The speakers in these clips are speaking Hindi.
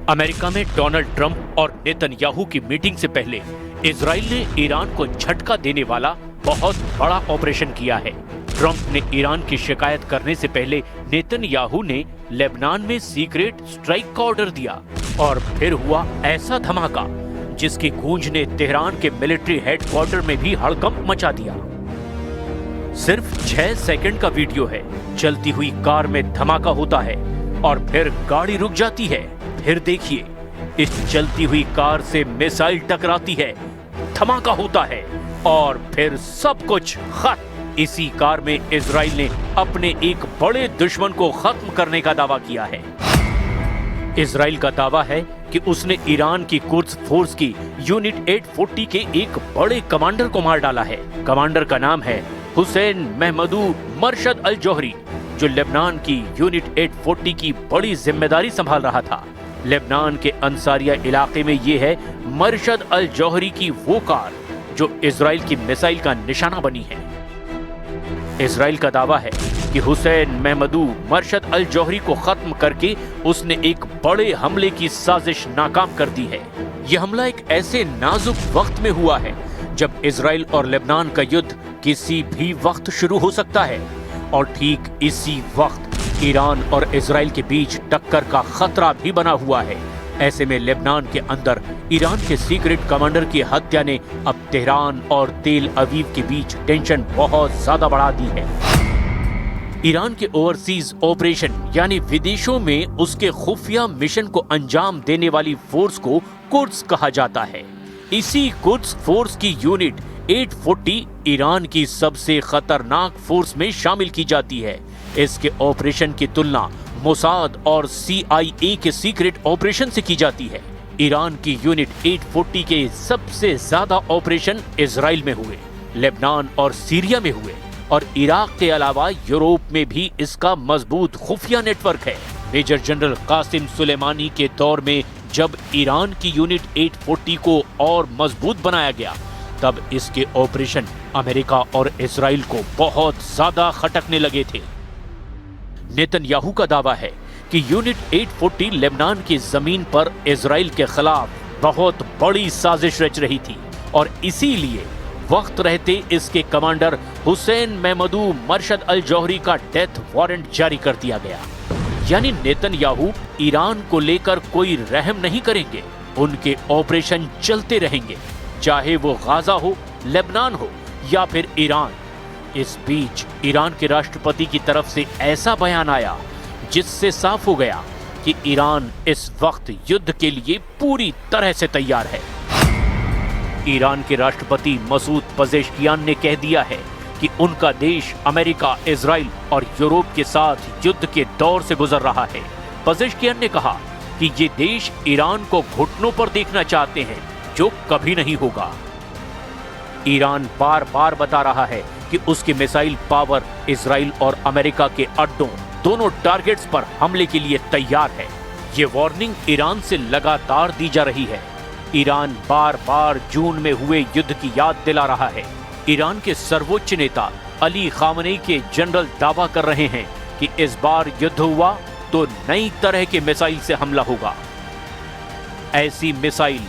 अमेरिका में डोनाल्ड ट्रंप और नेतन्याहू की मीटिंग से पहले इजराइल ने ईरान को झटका देने वाला बहुत बड़ा ऑपरेशन किया है। ट्रंप ने ईरान की शिकायत करने से पहले नेतन्याहू ने लेबनान में सीक्रेट स्ट्राइक का ऑर्डर दिया और फिर हुआ ऐसा धमाका जिसकी गूंज ने तेहरान के मिलिट्री हेडक्वार्टर में भी हड़कंप मचा दिया। सिर्फ 6 सेकंड का वीडियो है। चलती हुई कार में धमाका होता है और फिर गाड़ी रुक जाती है। फिर देखिए, इस चलती हुई कार से मिसाइल टकराती है, धमाका होता है और फिर सब कुछ खत्म। इसी कार में इजराइल ने अपने एक बड़े दुश्मन को खत्म करने का दावा किया है। इजराइल का दावा है कि उसने ईरान की कुर्स फोर्स की यूनिट 840 के एक बड़े कमांडर को मार डाला है। कमांडर का नाम है हुसैन महमदू मरशद अल जौहरी, जो लेबनान की यूनिट 840 की बड़ी जिम्मेदारी संभाल रहा था। लेबनान के अंसारिया इलाके में ये है मरशद अल जौहरी की वो कार जो इजराइल की मिसाइल का निशाना बनी है। इजराइल का दावा है कि हुसैन महमदू मरशद अल जौहरी को खत्म करके उसने एक बड़े हमले की साजिश नाकाम कर दी है। यह हमला एक ऐसे नाजुक वक्त में हुआ है जब इजराइल और लेबनान का युद्ध किसी भी वक्त शुरू हो सकता है और ठीक इसी वक्त ईरान और इजराइल के बीच टक्कर का खतरा भी बना हुआ है। ऐसे में लेबनान के अंदर ईरान के सीक्रेट कमांडर की हत्या ने अब तेहरान और तेल अवीव के बीच टेंशन बहुत ज्यादा बढ़ा दी है। ईरान के ओवरसीज ऑपरेशन यानी विदेशों में उसके खुफिया मिशन को अंजाम देने वाली फोर्स को कुर्स कहा जाता है। इसी कुर्स फोर्स की यूनिट 840 ईरान की सबसे खतरनाक फोर्स में शामिल की जाती है। इसके ऑपरेशन की तुलना मोसाद और CIA के सीक्रेट ऑपरेशन से की जाती है। ईरान की यूनिट 840 के सबसे ज्यादा ऑपरेशन इजराइल में हुए, लेबनान और सीरिया में हुए और इराक के अलावा यूरोप में भी इसका मजबूत खुफिया नेटवर्क है। मेजर जनरल कासिम सुलेमानी के दौर में जब ईरान की यूनिट 840 को और मजबूत बनाया गया, तब इसके ऑपरेशन अमेरिका और इजराइल को बहुत ज्यादा खटकने लगे थे। नेतन्याहू का दावा है कि यूनिट 840 लेबनान की जमीन पर इजराइल के खिलाफ बहुत बड़ी साजिश रच रही थी और इसीलिए वक्त रहते इसके कमांडर हुसैन महमदू मरशद अल जौहरी का डेथ वारंट जारी कर दिया गया। यानी नेतन्याहू ईरान को लेकर कोई रहम नहीं करेंगे, उनके ऑपरेशन चलते रहेंगे, चाहे वो गाजा हो, लेबनान हो या फिर ईरान। इस बीच ईरान के राष्ट्रपति की तरफ से ऐसा बयान आया जिससे साफ हो गया कि ईरान इस वक्त युद्ध के लिए पूरी तरह से तैयार है। ईरान के राष्ट्रपति मसूद पजेश्कियान ने कह दिया है कि उनका देश अमेरिका, इजराइल और यूरोप के साथ युद्ध के दौर से गुजर रहा है। पजेश्कियान ने कहा कि ये देश ईरान को घुटनों पर देखना चाहते हैं, जो कभी नहीं होगा। ईरान बार बार बता रहा है कि उसकी मिसाइल पावर इजराइल और अमेरिका के अड्डों, दोनों टारगेट्स पर हमले के लिए तैयार है। ये वार्निंग ईरान से लगातार दी जा रही है। ईरान बार बार जून में हुए युद्ध की याद दिला रहा है। ईरान के सर्वोच्च नेता अली खामनेई के जनरल दावा कर रहे हैं कि इस बार युद्ध हुआ तो नई तरह के मिसाइल से हमला होगा। ऐसी मिसाइल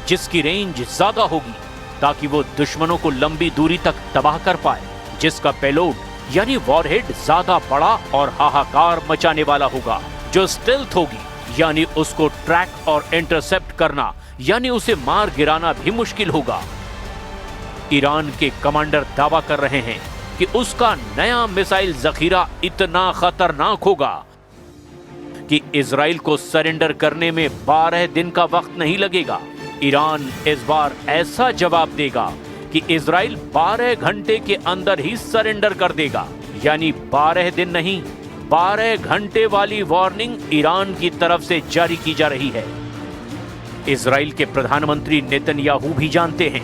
जिसकी रेंज ज्यादा होगी ताकि वो दुश्मनों को लंबी दूरी तक तबाह कर पाए, जिसका पेलोड यानी वॉरहेड ज्यादा बड़ा और हाहाकार मचाने वाला होगा, जो स्टेल्थ होगी यानी उसको ट्रैक और इंटरसेप्ट करना यानी उसे मार गिराना भी मुश्किल होगा। ईरान के कमांडर दावा कर रहे हैं कि उसका नया मिसाइल जखीरा इतना खतरनाक होगा कि इजराइल को सरेंडर करने में 12 दिन का वक्त नहीं लगेगा। ईरान इस बार ऐसा जवाब देगा कि इजराइल 12 घंटे के अंदर ही सरेंडर कर देगा। यानी 12 दिन नहीं, 12 घंटे वाली वार्निंग ईरान की तरफ से जारी की जा रही है। इजराइल के प्रधानमंत्री नेतन्याहू भी जानते हैं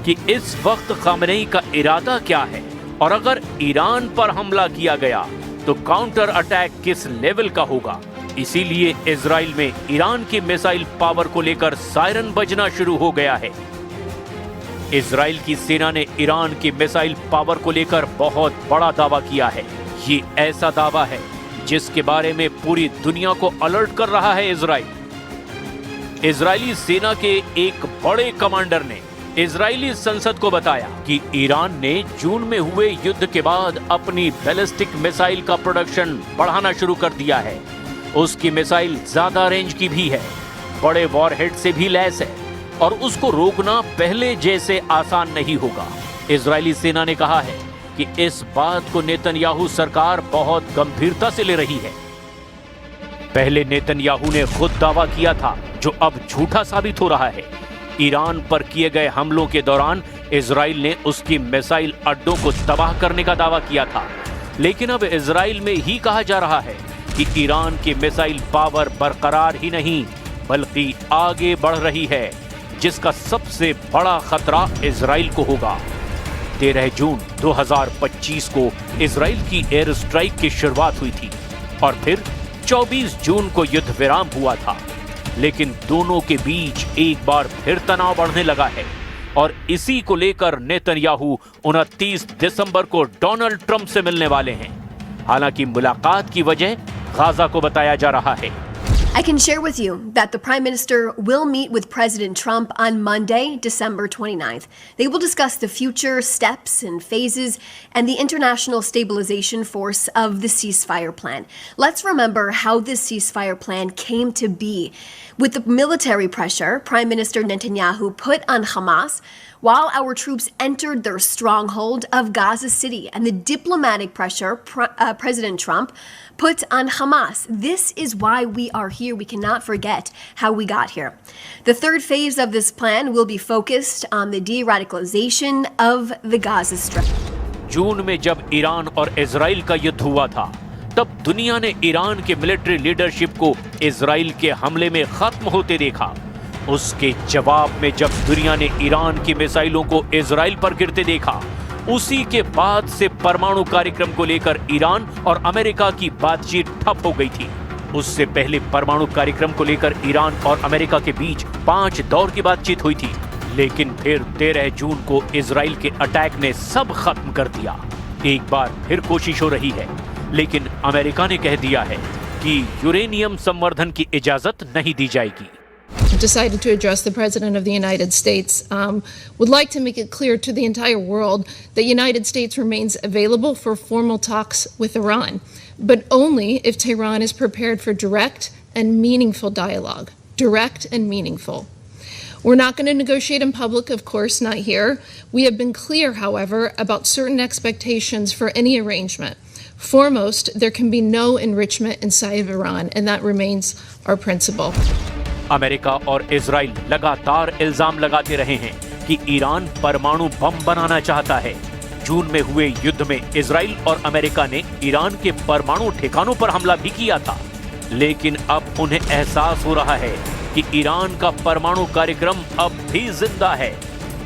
कि इस वक्त खामनेई का इरादा क्या है और अगर ईरान पर हमला किया गया तो काउंटर अटैक किस लेवल का होगा। इसीलिए इजराइल में ईरान की मिसाइल पावर को लेकर सायरन बजना शुरू हो गया है। इजराइल की सेना ने ईरान की मिसाइल पावर को लेकर बहुत बड़ा दावा किया है। ये ऐसा दावा है जिसके बारे में पूरी दुनिया को अलर्ट कर रहा है इजराइल। इजरायली सेना के एक बड़े कमांडर ने इजरायली संसद को बताया कि ईरान ने जून में हुए युद्ध के बाद अपनी बैलिस्टिक मिसाइल का प्रोडक्शन बढ़ाना शुरू कर दिया है। उसकी मिसाइल ज्यादा रेंज की भी है, बड़े वॉरहेड से भी लैस है और उसको रोकना पहले जैसे आसान नहीं होगा। इजरायली सेना ने कहा है कि इस बात को नेतन्याहू सरकार बहुत गंभीरता से ले रही है। पहले नेतन्याहू ने खुद दावा किया था, जो अब झूठा साबित हो रहा है। ईरान पर किए गए हमलों के दौरान इजराइल ने उसकी मिसाइल अड्डों को तबाह करने का दावा किया था, लेकिन अब इजराइल में ही कहा जा रहा है कि ईरान की मिसाइल पावर बरकरार ही नहीं बल्कि आगे बढ़ रही है, जिसका सबसे बड़ा खतरा इजराइल को होगा। 13 जून 2025 को इजराइल की एयर स्ट्राइक की शुरुआत हुई थी और फिर 24 जून को युद्ध विराम हुआ था, लेकिन दोनों के बीच एक बार फिर तनाव बढ़ने लगा है और इसी को लेकर नेतन्याहू 29 दिसंबर को डोनाल्ड ट्रंप से मिलने वाले हैं। हालांकि मुलाकात की वजह गाजा को बताया जा रहा है। I can share with you that the Prime Minister will meet with President Trump on Monday, December 29th. They will discuss the future steps and phases and the international stabilization force of the ceasefire plan. Let's remember how this ceasefire plan came to be. With the military pressure Prime Minister Netanyahu put on Hamas while our troops entered their stronghold of Gaza City, and the diplomatic pressure President Trump put on Hamas. This is why we are here. We cannot forget how we got here. The third phase of this plan will be focused on the de-radicalization of the Gaza Strip. जून में जब ईरान और इजराइल का युद्ध हुआ था, तब दुनिया ने ईरान के मिलिट्री लीडरशिप को इजराइल के हमले में खत्म होते देखा। उसके जवाब में जब दुनिया ने ईरान की मिसाइलों को इजराइल पर गिरते देखा, उसी के बाद से परमाणु कार्यक्रम को लेकर ईरान और अमेरिका की बातचीत ठप हो गई थी। उससे पहले परमाणु कार्यक्रम को लेकर ईरान और अमेरिका के बीच 5 दौर की बातचीत हुई थी, लेकिन फिर 13 जून को इजराइल के अटैक ने सब खत्म कर दिया। एक बार फिर कोशिश हो रही है, लेकिन अमेरिका ने कह दिया है कि यूरेनियम संवर्धन की इजाजत नहीं दी जाएगी। Decided to address the President of the United States. Would like to make it clear to the entire world that United States remains available for formal talks with Iran, but only if Tehran is prepared for direct and meaningful dialogue. Direct and meaningful. We're not going to negotiate in public, of course, not here. We have been clear, however, about certain expectations for any arrangement. Foremost, there can be no enrichment inside of Iran, and that remains our principle. America और इजराइल लगातार इल्जाम लगाते रहे हैं कि ईरान परमाणु बम बनाना चाहता है। जून में हुए युद्ध में इजराइल और अमेरिका ने ईरान के परमाणु ठिकानों पर हमला भी किया था, लेकिन अब उन्हें एहसास हो रहा है कि ईरान का परमाणु कार्यक्रम अब भी जिंदा है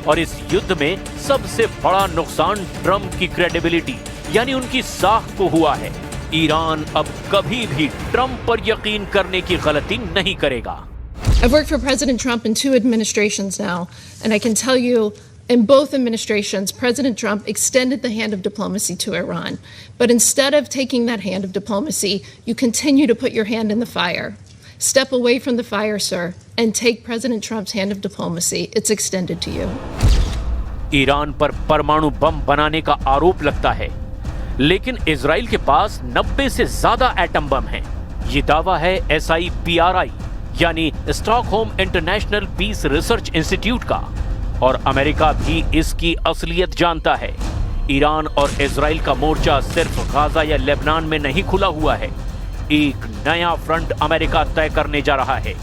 और इस युद्ध में सबसे बड़ा नुकसान ट्रंप की क्रेडिबिलिटी यानी उनकी साख को हुआ है। ईरान अब कभी भी ट्रंप पर यकीन करने की गलती नहीं करेगा। I've worked for President Trump in 2 administrations now, and I can tell you, in both administrations, President Trump extended the hand of diplomacy to Iran. But instead of taking that hand of diplomacy, you continue to put your hand in the fire. Step away from the fire, sir, and take President Trump's hand of diplomacy. It's extended to you. Iran पर परमाणु बम बनाने का आरोप लगता है, लेकिन इजराइल के पास 90 से ज्यादा एटम बम हैं। ये दावा है SIPRI यानी Stockholm International Peace Research Institute का, और अमेरिका भी इसकी असलियत जानता है। ईरान और इजराइल का मोर्चा सिर्फ गाजा या लेबनान में नहीं खुला हुआ है, एक नया फ्रंट अमेरिका तय करने जा रहा है।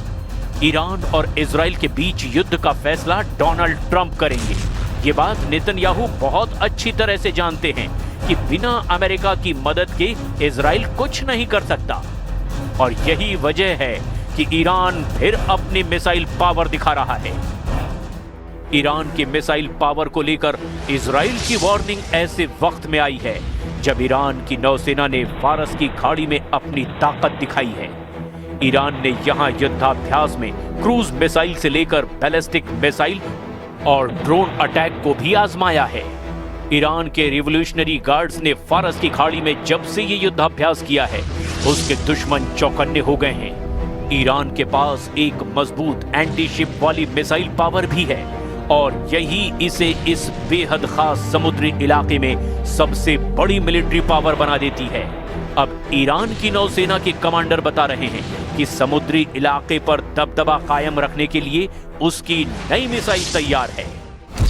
ईरान और इजराइल के बीच युद्ध का फैसला डोनाल्ड ट्रंप करेंगे। ये बात नेतन्याहू बहुत अच्छी तरह से जानते हैं कि बिना अमेरिका की मदद के इजराइल कुछ नहीं कर सकता, और यही वजह है कि ईरान फिर अपनी मिसाइल पावर दिखा रहा है। ईरान की मिसाइल पावर को लेकर इजराइल की वार्निंग ऐसे वक्त में आई है जब ईरान की नौसेना ने फारस की खाड़ी में अपनी ताकत दिखाई है। ईरान ने यहां युद्धाभ्यास में क्रूज मिसाइल से लेकर बैलिस्टिक मिसाइल और ड्रोन अटैक को भी आजमाया है। ईरान के रिवॉल्यूशनरी गार्ड्स ने फारस की खाड़ी में जब से ये युद्धाभ्यास किया है, उसके दुश्मन चौकन्ने हो गए हैं। ईरान के पास एक मजबूत एंटी शिप वाली मिसाइल पावर भी है और यही इसे इस बेहद खास समुद्री इलाके में सबसे बड़ी मिलिट्री पावर बना देती है। अब ईरान की नौसेना के कमांडर बता रहे हैं कि समुद्री इलाके पर दबदबा कायम रखने के लिए उसकी नई मिसाइल तैयार है।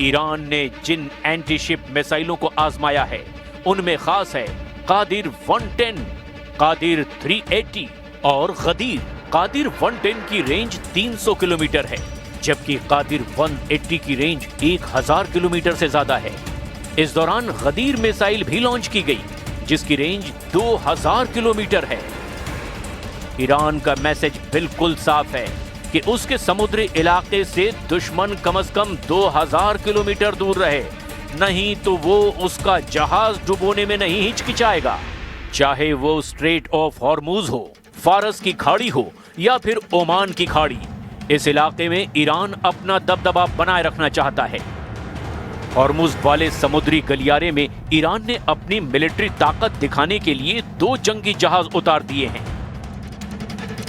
ईरान ने जिन एंटी शिप मिसाइलों को आजमाया है उनमें खास है कादिर 110, कादिर 380 और गदीर। कादिर 110 की रेंज 300 किलोमीटर है, जबकि कादिर 180 की रेंज 1000 किलोमीटर से ज्यादा है। इस दौरान गदीर मिसाइल भी लॉन्च की गई, जिसकी रेंज 2000 किलोमीटर है। ईरान का मैसेज बिल्कुल साफ है कि उसके समुद्री इलाके से दुश्मन कम से कम 2000 किलोमीटर दूर रहे, नहीं तो वो उसका जहाज डुबोने में नहीं हिचकिचाएगा। चाहे वो स्ट्रेट ऑफ हॉर्मुज हो, फारस की खाड़ी हो या फिर ओमान की खाड़ी, इस इलाके में ईरान अपना दबदबा बनाए रखना चाहता है। हॉर्मुज वाले समुद्री गलियारे में ईरान ने अपनी मिलिट्री ताकत दिखाने के लिए 2 जंगी जहाज उतार दिए हैं।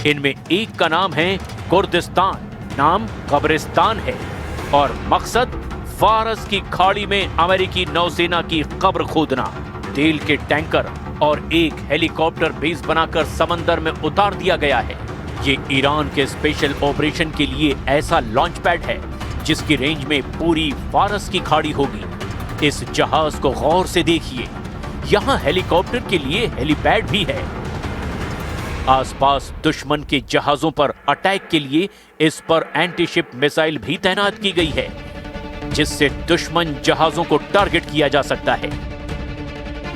इनमें एक का नाम है कुर्दिस्तान, नाम कब्रिस्तान है और मकसद फारस की खाड़ी में अमेरिकी नौसेना की कब्र खोदना। तेल के टैंकर और एक हेलीकॉप्टर बेस बनाकर समंदर में उतार दिया गया है। ये ईरान के स्पेशल ऑपरेशन के लिए ऐसा लॉन्च पैड है जिसकी रेंज में पूरी फारस की खाड़ी होगी। इस जहाज को गौर से देखिए, यहाँ हेलीकॉप्टर के लिए हेलीपैड भी है। आसपास दुश्मन के जहाजों पर अटैक के लिए इस पर एंटी शिप मिसाइल भी तैनात की गई है, जिससे दुश्मन जहाजों को टारगेट किया जा सकता है।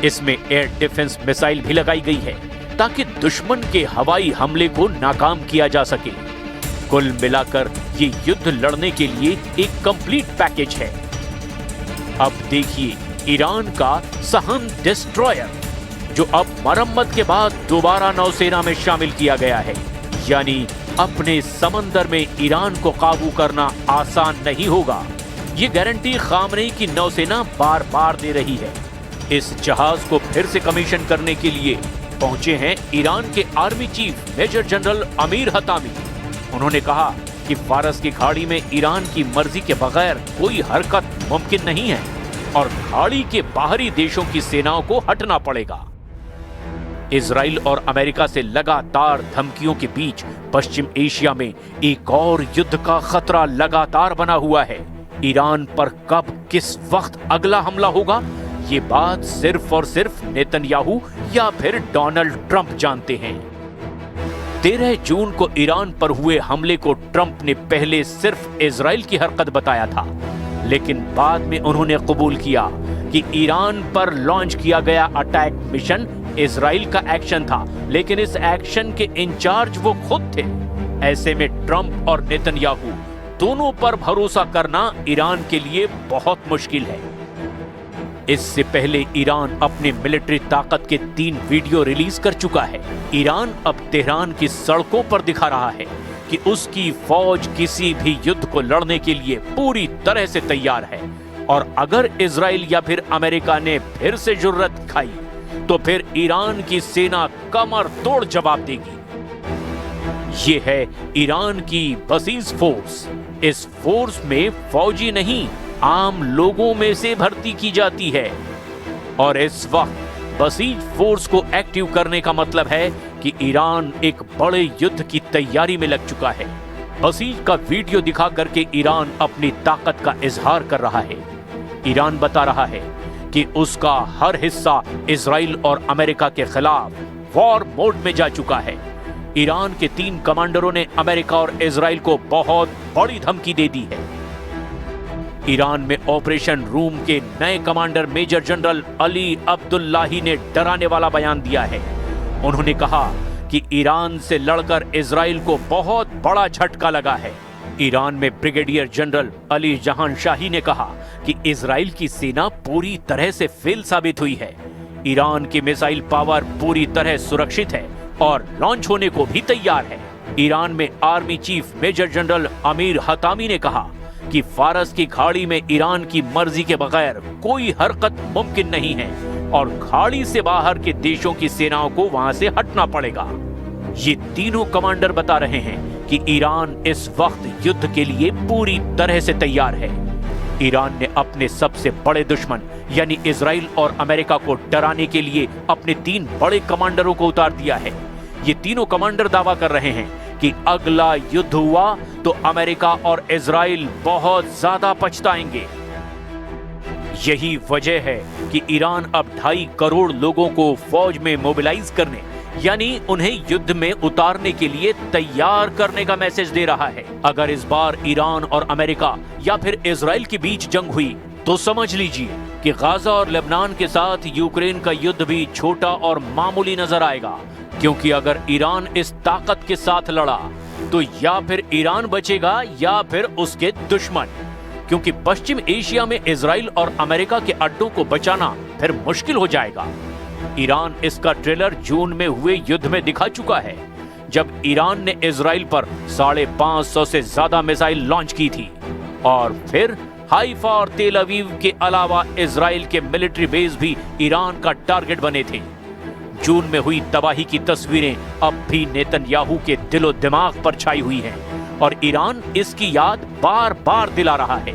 इसमें एयर डिफेंस मिसाइल भी लगाई गई है ताकि दुश्मन के हवाई हमले को नाकाम किया जा सके। कुल मिलाकर ये युद्ध लड़ने के लिए एक कंप्लीट पैकेज है। अब देखिए ईरान का सहम डिस्ट्रॉयर, जो अब मरम्मत के बाद दोबारा नौसेना में शामिल किया गया है। यानी अपने समंदर में ईरान को काबू करना आसान नहीं होगा। ये गारंटी खामनेई की नौसेना बार बार दे रही है। इस जहाज को फिर से कमीशन करने के लिए पहुंचे हैं ईरान के army chief major general Amir Hatami. उन्होंने कहा कि फारस की खाड़ी में ईरान की मर्जी के बगैर कोई हरकत मुमकिन नहीं है और खाड़ी के बाहरी देशों की सेनाओं को हटना पड़ेगा। इजराइल और अमेरिका से लगातार धमकियों के बीच पश्चिम एशिया में एक और युद्ध का खतरा लगातार बना हुआ है। ईरान पर कब किस वक्त अगला हमला होगा, ये बात सिर्फ और सिर्फ नेतन्याहू या फिर डोनाल्ड ट्रंप जानते हैं। 13 जून को ईरान पर हुए हमले को ट्रंप ने पहले सिर्फ इजराइल की हरकत बताया था, लेकिन बाद में उन्होंने कबूल किया कि ईरान पर लॉन्च किया गया अटैक मिशन इजराइल का एक्शन था, लेकिन इस एक्शन के इंचार्ज वो खुद थे। ऐसे में ट्रंप और नेतन्याहू दोनों पर भरोसा करना ईरान के लिए बहुत मुश्किल है। इससे पहले ईरान अपने मिलिट्री ताकत के 3 वीडियो रिलीज कर चुका है। ईरान अब तेहरान की सड़कों पर दिखा रहा है कि उसकी फौज किसी भी युद्ध को लड़ने के लिए पूरी तरह से तैयार है और अगर इजराइल या फिर अमेरिका ने फिर से जुर्रत दिखाई तो फिर ईरान की सेना कमर तोड़ जवाब देगी। ये है ईरान की बसीज फोर्स। इस फोर्स में फौजी नहीं, आम लोगों में से भर्ती की जाती है और इस वक्त बसीज फोर्स को एक्टिव करने का मतलब है कि ईरान एक बड़े युद्ध की तैयारी में लग चुका है। बसीज का वीडियो दिखा करके ईरान अपनी ताकत का इजहार कर रहा है। ईरान बता रहा है कि उसका हर हिस्सा इजराइल और अमेरिका के खिलाफ वॉर मोड में जा चुका है। ईरान के 3 कमांडरों ने अमेरिका और इजराइल को बहुत बड़ी धमकी दे दी है। ईरान में ऑपरेशन रूम के नए commander major general Ali Abdullahi ने डराने वाला बयान दिया है। उन्होंने कहा कि ईरान से लड़कर इजराइल को बहुत बड़ा झटका लगा है। ईरान में ब्रिगेडियर जनरल अली जहान शाही ने कहा कि इजराइल की सेना पूरी तरह से फेल साबित हुई है। ईरान की मिसाइल पावर पूरी तरह सुरक्षित है और लॉन्च होने को भी तैयार है। ईरान में army chief major general Amir Hatami ने कहा कि फारस की खाड़ी में ईरान की मर्जी के बगैर कोई हरकत मुमकिन नहीं है और खाड़ी से बाहर के देशों की सेनाओं को वहां से हटना पड़ेगा। ये तीनों कमांडर बता रहे हैं कि ईरान इस वक्त युद्ध के लिए पूरी तरह से तैयार है। ईरान ने अपने सबसे बड़े दुश्मन यानी इजराइल और अमेरिका को डराने के लिए अपने 3 बड़े कमांडरों को उतार दिया है। ये तीनों कमांडर दावा कर रहे हैं कि अगला युद्ध हुआ तो अमेरिका और इजराइल बहुत ज्यादा पछताएंगे। यही वजह है कि ईरान अब 2.5 करोड़ लोगों को फौज में मोबिलाइज करने यानी उन्हें युद्ध में उतारने के लिए तैयार करने का मैसेज दे रहा है। अगर इस बार ईरान और अमेरिका या फिर इजराइल के बीच जंग हुई तो समझ लीजिए कि गाजा और लेबनान के साथ यूक्रेन का युद्ध भी छोटा और मामूली नजर आएगा, क्योंकि अगर ईरान इस ताकत के साथ लड़ा तो या फिर ईरान बचेगा या फिर उसके दुश्मन, क्योंकि पश्चिम एशिया में इजराइल और अमेरिका के अड्डों को बचाना फिर मुश्किल हो जाएगा। ईरान इसका ट्रेलर जून में हुए युद्ध में दिखा चुका है, जब ईरान ने इजराइल पर 550 से ज्यादा मिसाइल लॉन्च की थी और फिर हाइफा और तेल अवीव के अलावा इजराइल के मिलिट्री बेस भी ईरान का टारगेट बने थे। जून में हुई तबाही की तस्वीरें अब भी नेतन्याहू के दिलो दिमाग पर छाई हुई हैं और ईरान इसकी याद बार बार दिला रहा है।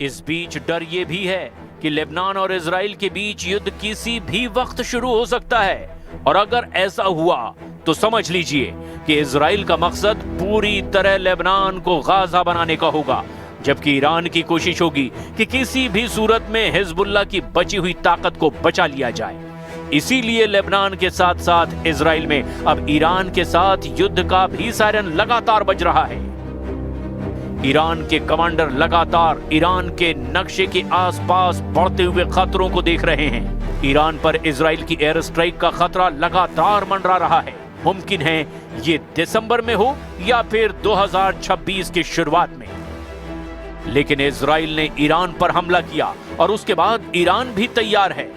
इस बीच डर ये भी है कि लेबनान और इजराइल के बीच युद्ध किसी भी वक्त शुरू हो सकता है और अगर ऐसा हुआ तो समझ लीजिए कि इजराइल का मकसद पूरी तरह लेबनान को गाजा बनाने का होगा, जबकि ईरान की कोशिश होगी कि किसी भी सूरत में हिजबुल्लाह की बची हुई ताकत को बचा लिया जाए। इसीलिए लेबनान के साथ साथ इजराइल में अब ईरान के साथ युद्ध का भी सायरन लगातार बज रहा है। ईरान के कमांडर लगातार ईरान के नक्शे के आसपास बढ़ते हुए खतरों को देख रहे हैं। ईरान पर इजराइल की एयर स्ट्राइक का खतरा लगातार मंडरा रहा है। मुमकिन है ये दिसंबर में हो या फिर 2026 की शुरुआत में। लेकिन इजराइल ने ईरान पर हमला किया और उसके बाद ईरान भी तैयार है।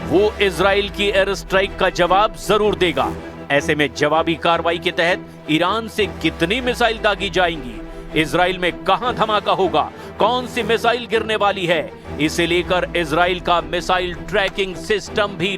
वो इजराइल की एयर स्ट्राइक का जवाब जरूर देगा। ऐसे में जवाबी कार्रवाई के तहत ईरान से कितनी मिसाइल दागी जाएंगी, इजराइल में कहां धमाका होगा, कौन सी मिसाइल गिरने वाली है, इसे लेकर इजराइल का मिसाइल ट्रैकिंग सिस्टम भी